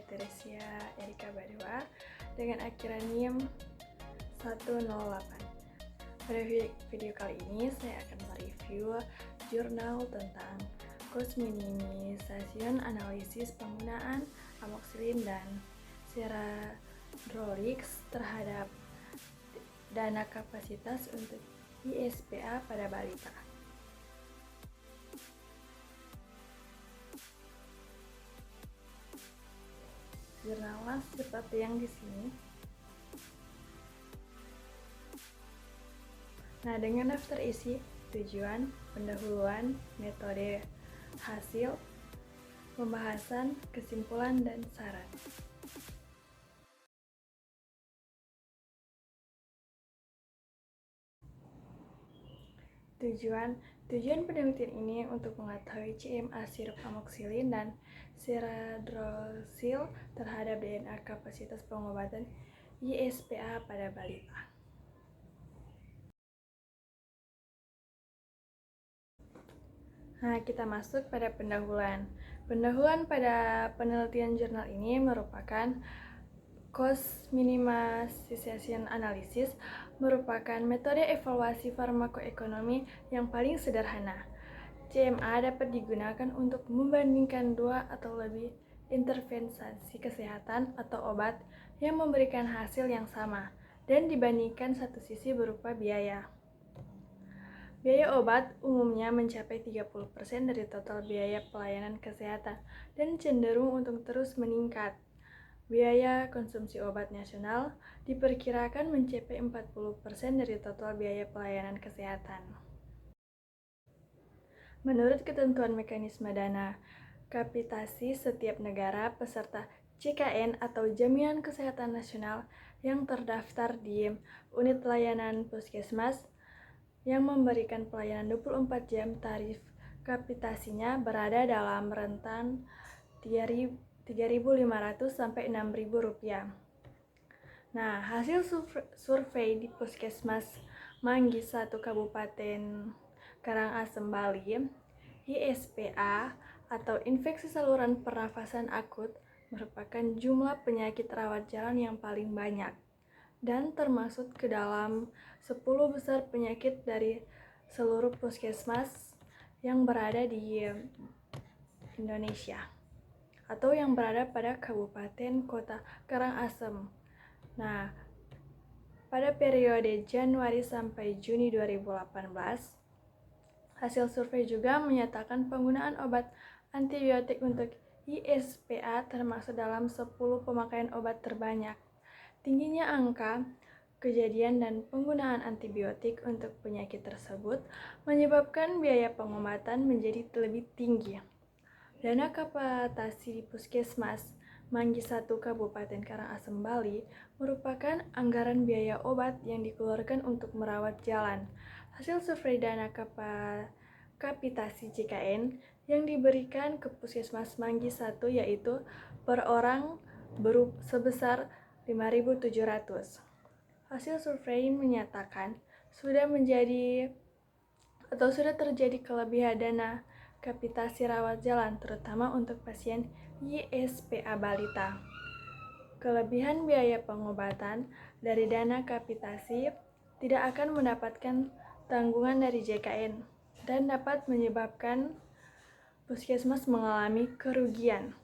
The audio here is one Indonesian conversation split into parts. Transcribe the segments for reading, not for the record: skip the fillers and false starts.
Teresia Erika Badewa dengan akhiran NIM 108. Pada video kali ini saya akan mereview jurnal tentang cost minimization analisis penggunaan amoxicillin dan Ceradrolix terhadap dana kapasitas untuk ISPA pada balita. Jurnalnya seperti yang di sini. Nah, dengan daftar isi, tujuan, pendahuluan, metode, hasil, pembahasan, kesimpulan, dan saran. Tujuan penelitian ini untuk mengetahui CMA sirup amoxicillin dan Ceradrolix terhadap DNA kapasitas pengobatan ISPA pada balita. Nah, kita masuk pada pendahuluan. Pendahuluan pada penelitian jurnal ini merupakan cost minimization analysis merupakan metode evaluasi farmakoekonomi yang paling sederhana. CMA dapat digunakan untuk membandingkan dua atau lebih intervensi kesehatan atau obat yang memberikan hasil yang sama dan dibandingkan satu sisi berupa biaya. Biaya obat umumnya mencapai 30% dari total biaya pelayanan kesehatan dan cenderung untuk terus meningkat. Biaya konsumsi obat nasional diperkirakan mencapai 40% dari total biaya pelayanan kesehatan. Menurut ketentuan mekanisme dana kapitasi setiap negara peserta JKN atau Jaminan Kesehatan Nasional yang terdaftar di unit layanan puskesmas yang memberikan pelayanan 24 jam, tarif kapitasinya berada dalam rentan Rp3.500 sampai Rp6.000. Nah, hasil survei di Puskesmas Manggis 1 Kabupaten Karangasem, Bali, ISPA atau infeksi saluran pernafasan akut merupakan jumlah penyakit rawat jalan yang paling banyak dan termasuk ke dalam 10 besar penyakit dari seluruh puskesmas yang berada di Indonesia atau yang berada pada Kabupaten Kota Karangasem. Nah, pada periode Januari sampai Juni 2018, hasil survei juga menyatakan penggunaan obat antibiotik untuk ISPA termasuk dalam 10 pemakaian obat terbanyak. Tingginya angka kejadian dan penggunaan antibiotik untuk penyakit tersebut menyebabkan biaya pengobatan menjadi lebih tinggi. Dana kapitasi di Puskesmas Manggis 1 Kabupaten Karangasem, Bali merupakan anggaran biaya obat yang dikeluarkan untuk merawat jalan. Hasil survei dana kapitasi JKN yang diberikan ke Puskesmas Manggis 1 yaitu per orang sebesar Rp5.700. Hasil survei menyatakan sudah terjadi kelebihan dana kapitasi rawat jalan terutama untuk pasien ISPA balita. Kelebihan biaya pengobatan dari dana kapitasi tidak akan mendapatkan tanggungan dari JKN dan dapat menyebabkan puskesmas mengalami kerugian.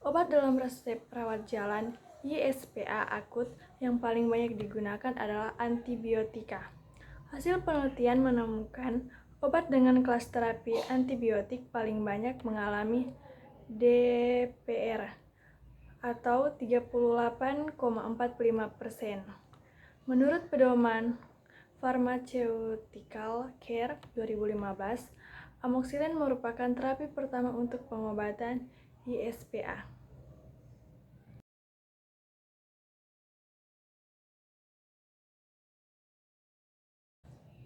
Obat dalam resep rawat jalan ISPA akut yang paling banyak digunakan adalah antibiotika. Hasil penelitian menemukan obat dengan kelas terapi antibiotik paling banyak mengalami DPR atau 38,45%. Menurut pedoman Pharmaceutical Care 2015, amoxicillin merupakan terapi pertama untuk pengobatan ISPA.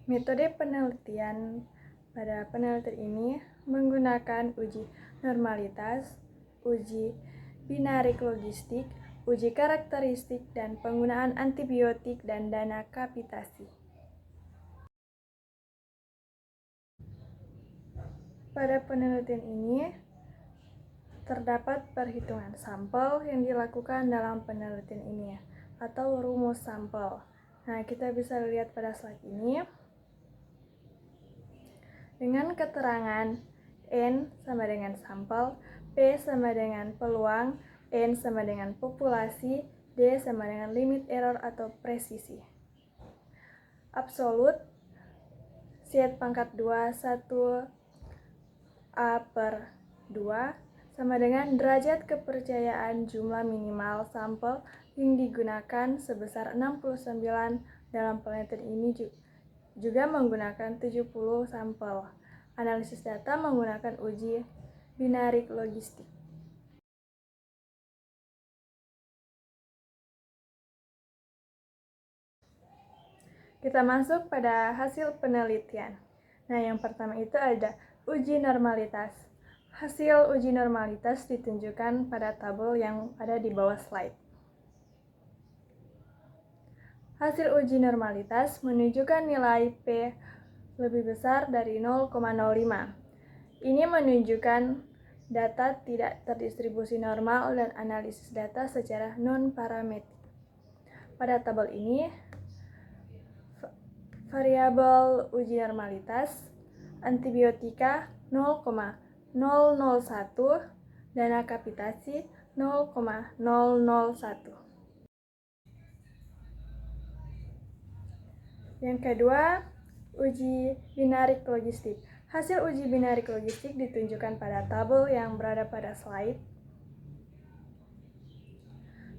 Metode penelitian pada penelitian ini menggunakan uji normalitas, uji binarik logistik, uji karakteristik, dan penggunaan antibiotik dan dana kapitasi. Pada penelitian ini, terdapat perhitungan sampel yang dilakukan dalam penelitian ini atau rumus sampel. Nah, kita bisa lihat pada slide ini. Dengan keterangan N sama dengan sampel, P sama dengan peluang, N sama dengan populasi, D sama dengan limit error atau presisi. Absolut, Z pangkat 2, 1 A per 2 sama dengan derajat kepercayaan jumlah minimal sampel yang digunakan sebesar 69 dalam penelitian ini juga menggunakan 70 sampel. Analisis data menggunakan uji binarik logistik. Kita masuk pada hasil penelitian. Nah, yang pertama itu ada uji normalitas. Hasil uji normalitas ditunjukkan pada tabel yang ada di bawah slide. Hasil uji normalitas menunjukkan nilai P lebih besar dari 0,05. Ini menunjukkan data tidak terdistribusi normal dan analisis data secara non-parametrik. Pada tabel ini, variabel uji normalitas antibiotika 0,001, dana kapitasi 0,001. Yang kedua, uji binarik logistik. Hasil uji binarik logistik ditunjukkan pada tabel yang berada pada slide.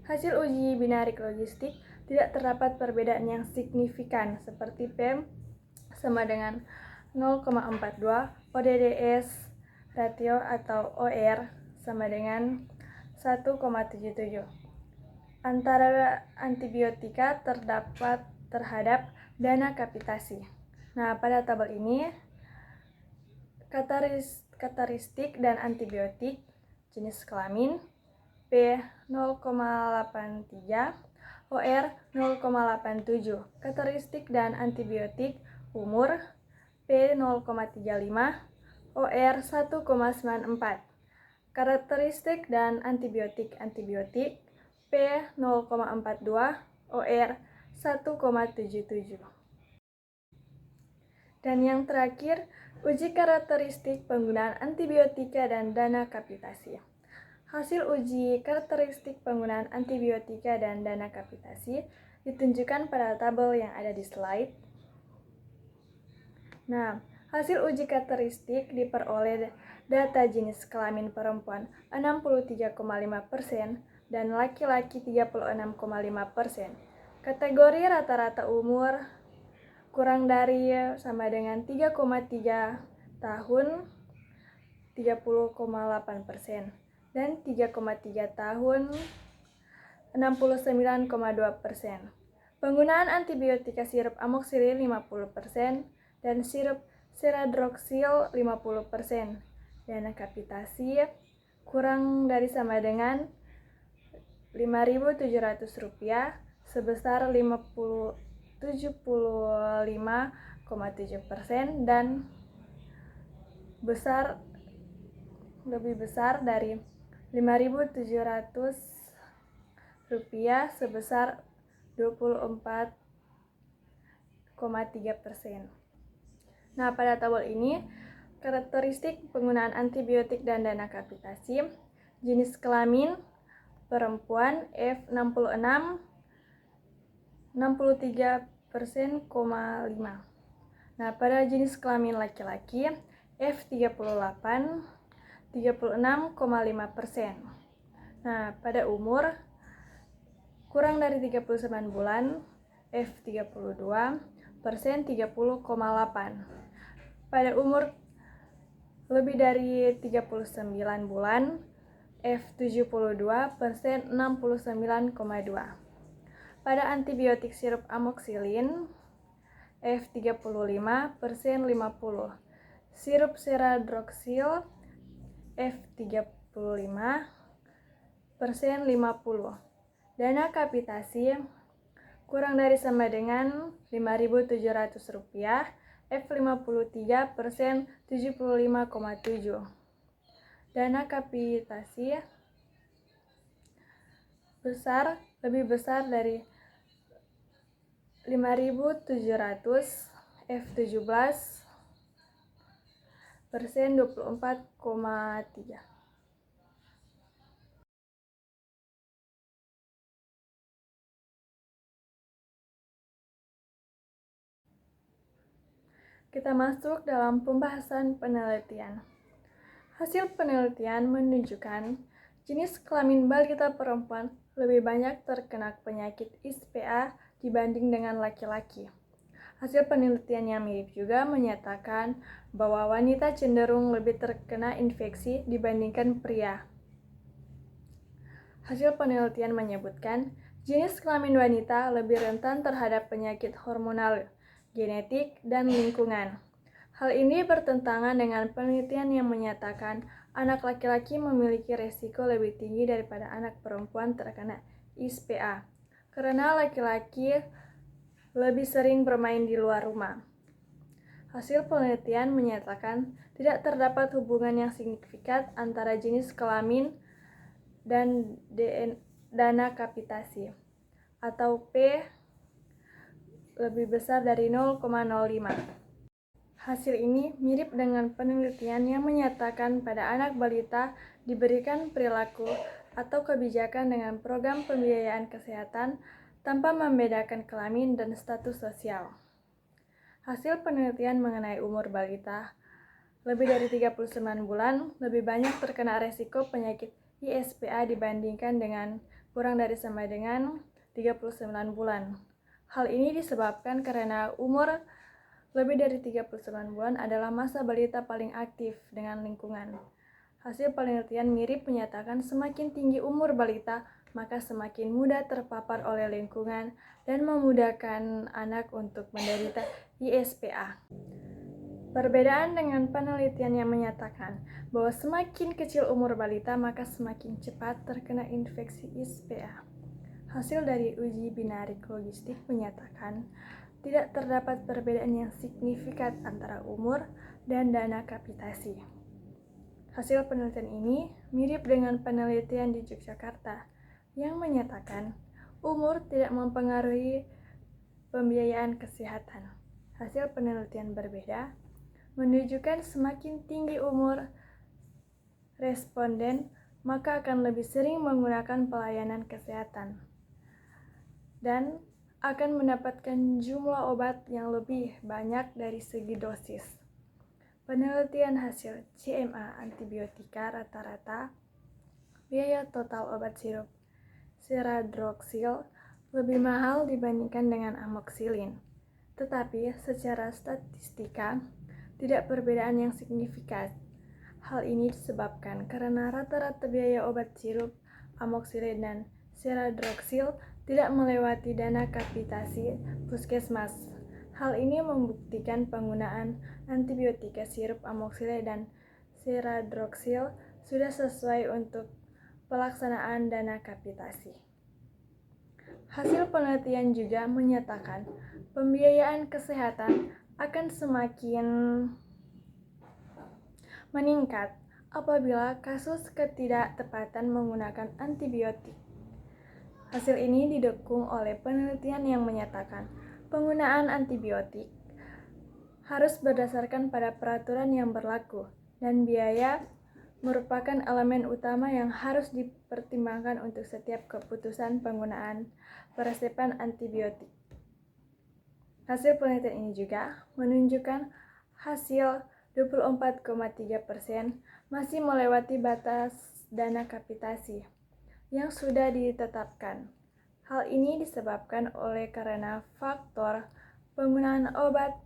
Hasil uji binarik logistik tidak terdapat perbedaan yang signifikan seperti P sama dengan 0,42, ODDS ratio atau OR sama dengan 1,77. Antara antibiotika terdapat terhadap dana kapitasi. Nah, pada tabel ini karakteristik dan antibiotik jenis kelamin P 0,83, OR 0,87. Karakteristik dan antibiotik umur P 0,35, OR 1,94. Karakteristik dan antibiotik P 0,42, OR 1,77. Dan yang terakhir, uji karakteristik penggunaan antibiotika dan dana kapitasi. Hasil uji karakteristik penggunaan antibiotika dan dana kapitasi ditunjukkan pada tabel yang ada di slide. Nah, hasil uji karakteristik diperoleh data jenis kelamin perempuan 63,5% dan laki-laki 36,5%. Kategori rata-rata umur kurang dari sama dengan 3,3 tahun 30,8% dan 3,3 tahun 69,2%. Penggunaan antibiotika sirup amoxicillin 50% dan sirup seradroxil 50%. Dana kapitasi kurang dari sama dengan Rp5.700 sebesar 75,7% dan lebih besar dari Rp5.700 sebesar 24,3%. Nah, pada tabel ini karakteristik penggunaan antibiotik dan dana kapitasi jenis kelamin perempuan F66 63,5%. Nah, pada jenis kelamin laki-laki F38 36,5%. Nah, pada umur kurang dari 39 bulan F32% 30,8%. Pada umur lebih dari 39 bulan F72% 69,2%. Pada antibiotik sirup amoxicillin F35% 50%. Sirup seradroxil F35% 50%. Dana kapitasi kurang dari sama dengan Rp5.700, F53% 75,7%. dana kapitasi lebih besar dari 5.700 F17 persen 24,3. Kita masuk dalam pembahasan penelitian. Hasil penelitian menunjukkan jenis kelamin balita perempuan lebih banyak terkena penyakit ISPA dibanding dengan laki-laki. Hasil penelitian yang mirip juga menyatakan bahwa wanita cenderung lebih terkena infeksi dibandingkan pria. Hasil penelitian menyebutkan jenis kelamin wanita lebih rentan terhadap penyakit hormonal, genetik, dan lingkungan. Hal ini bertentangan dengan penelitian yang menyatakan anak laki-laki memiliki resiko lebih tinggi daripada anak perempuan terkena ISPA, karena laki-laki lebih sering bermain di luar rumah. Hasil penelitian menyatakan tidak terdapat hubungan yang signifikan antara jenis kelamin dan dana kapitasi, atau P lebih besar dari 0,05. Hasil ini mirip dengan penelitian yang menyatakan pada anak balita diberikan perilaku atau kebijakan dengan program pembiayaan kesehatan tanpa membedakan kelamin dan status sosial. Hasil penelitian mengenai umur balita lebih dari 39 bulan lebih banyak terkena resiko penyakit ISPA dibandingkan dengan kurang dari sampai dengan 39 bulan. Hal ini disebabkan karena umur lebih dari 39 bulan adalah masa balita paling aktif dengan lingkungan. Hasil penelitian mirip menyatakan semakin tinggi umur balita, maka semakin mudah terpapar oleh lingkungan dan memudahkan anak untuk menderita ISPA. Perbedaan dengan penelitian yang menyatakan bahwa semakin kecil umur balita, maka semakin cepat terkena infeksi ISPA. Hasil dari uji binarik logistik menyatakan tidak terdapat perbedaan yang signifikan antara umur dan dana kapitasi. Hasil penelitian ini mirip dengan penelitian di Yogyakarta yang menyatakan umur tidak mempengaruhi pembiayaan kesehatan. Hasil penelitian berbeda menunjukkan semakin tinggi umur responden, maka akan lebih sering menggunakan pelayanan kesehatan dan akan mendapatkan jumlah obat yang lebih banyak dari segi dosis. Penelitian hasil CMA antibiotika rata-rata biaya total obat sirup seradroxil lebih mahal dibandingkan dengan amoxicillin. Tetapi secara statistika tidak perbedaan yang signifikan. Hal ini disebabkan karena rata-rata biaya obat sirup amoxicillin dan seradroxil tidak melewati dana kapitasi puskesmas. Hal ini membuktikan penggunaan antibiotika sirup amoxicillin dan seradroxil sudah sesuai untuk pelaksanaan dana kapitasi. Hasil penelitian juga menyatakan pembiayaan kesehatan akan semakin meningkat apabila kasus ketidaktepatan menggunakan antibiotik. Hasil ini didukung oleh penelitian yang menyatakan penggunaan antibiotik harus berdasarkan pada peraturan yang berlaku dan biaya merupakan elemen utama yang harus dipertimbangkan untuk setiap keputusan penggunaan peresepan antibiotik. Hasil penelitian ini juga menunjukkan hasil 24,3% masih melewati batas dana kapitasi yang sudah ditetapkan. Hal ini disebabkan oleh karena faktor penggunaan obat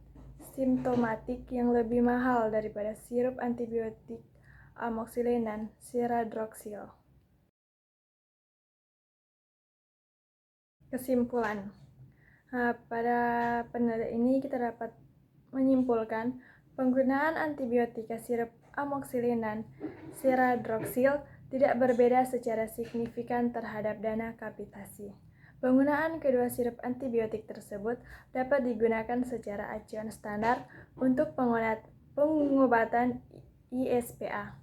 simptomatik yang lebih mahal daripada sirup antibiotik amoxicillin dan seradroxil. Kesimpulan. Pada penelitian ini kita dapat menyimpulkan penggunaan antibiotika sirup amoxicillin dan seradroxil tidak berbeda secara signifikan terhadap dana kapitasi. Penggunaan kedua sirup antibiotik tersebut dapat digunakan secara acuan standar untuk pengobatan ISPA.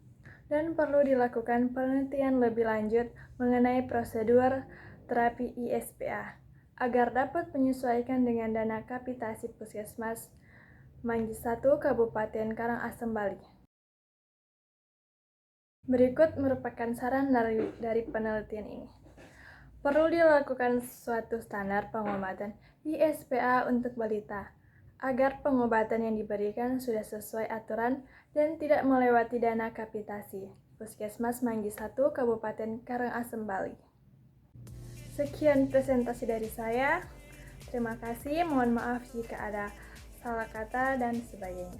dan perlu dilakukan penelitian lebih lanjut mengenai prosedur terapi ISPA agar dapat menyesuaikan dengan dana kapitasi Puskesmas Manggis 1 Kabupaten Karangasem, Bali. Berikut merupakan saran dari penelitian ini. Perlu dilakukan suatu standar pengobatan ISPA untuk balita, agar pengobatan yang diberikan sudah sesuai aturan dan tidak melewati dana kapitasi Puskesmas Manggis 1 Kabupaten Karangasem, Bali. Sekian presentasi dari saya. Terima kasih, mohon maaf jika ada salah kata dan sebagainya.